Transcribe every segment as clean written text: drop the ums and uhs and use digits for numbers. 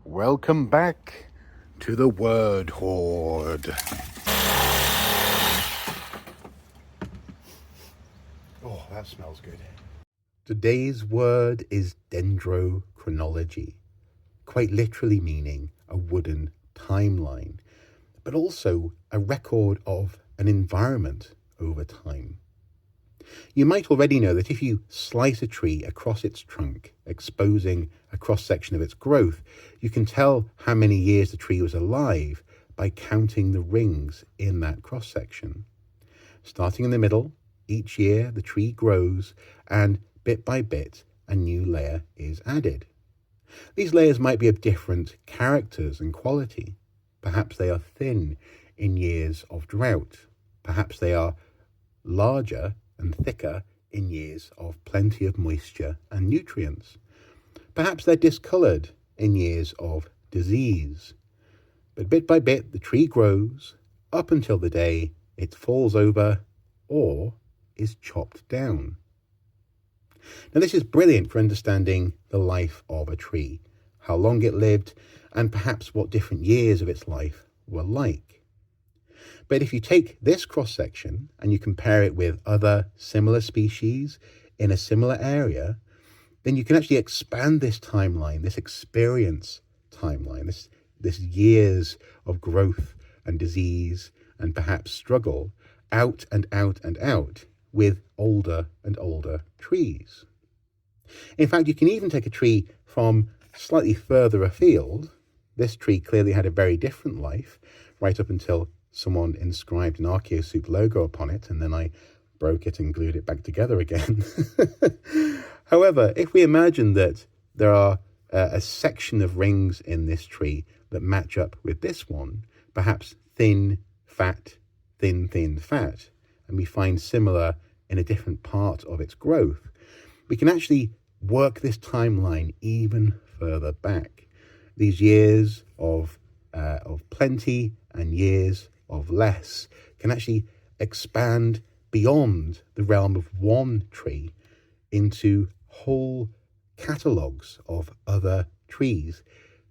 Welcome back to the word horde. Oh, that smells good. Today's word is dendrochronology, quite literally meaning a wooden timeline, but also a record of an environment over time. You might already know that if you slice a tree across its trunk, exposing a cross-section of its growth, you can tell how many years the tree was alive by counting the rings in that cross-section. Starting in the middle, each year the tree grows and bit by bit a new layer is added. These layers might be of different characters and quality. Perhaps they are thin in years of drought. Perhaps they are larger and thicker in years of plenty of moisture and nutrients. Perhaps they're discoloured in years of disease. But bit by bit, the tree grows up until the day it falls over or is chopped down. Now, this is brilliant for understanding the life of a tree, how long it lived, and perhaps what different years of its life were like. But if you take this cross-section and you compare it with other similar species in a similar area, then you can actually expand this timeline, this experience timeline, this years of growth and disease and perhaps struggle out and out and out with older and older trees. In fact, you can even take a tree from slightly further afield. This tree clearly had a very different life right up until someone inscribed an Archaeosoup logo upon it, and then I broke it and glued it back together again. However, if we imagine that there are a section of rings in this tree that match up with this one, perhaps thin, fat, thin, thin, fat, and we find similar in a different part of its growth, we can actually work this timeline even further back. These years of plenty and years of less can actually expand beyond the realm of one tree into whole catalogues of other trees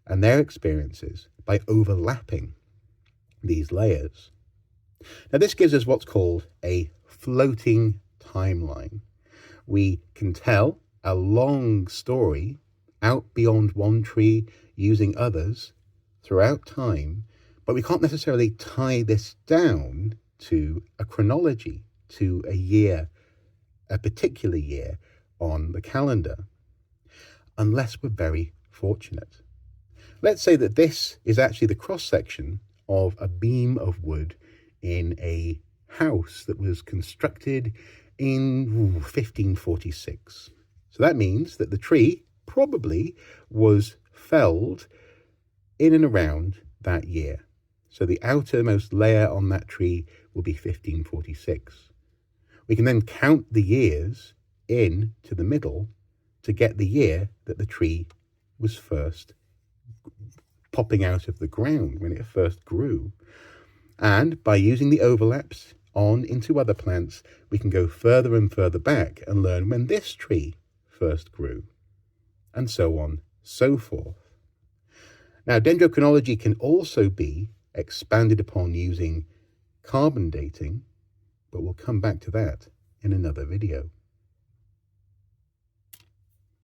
and their experiences by overlapping these layers. Now, this gives us what's called a floating timeline. We can tell a long story out beyond one tree using others throughout time, but we can't necessarily tie this down to a chronology, to a year, a particular year on the calendar, unless we're very fortunate. Let's say that this is actually the cross-section of a beam of wood in a house that was constructed in 1546. So that means that the tree probably was felled in and around that year. So the outermost layer on that tree will be 1546. We can then count the years in to the middle to get the year that the tree was first popping out of the ground, when it first grew. And by using the overlaps on into other plants, we can go further and further back and learn when this tree first grew, and so on, so forth. Now, dendrochronology can also be expanded upon using carbon dating, but we'll come back to that in another video.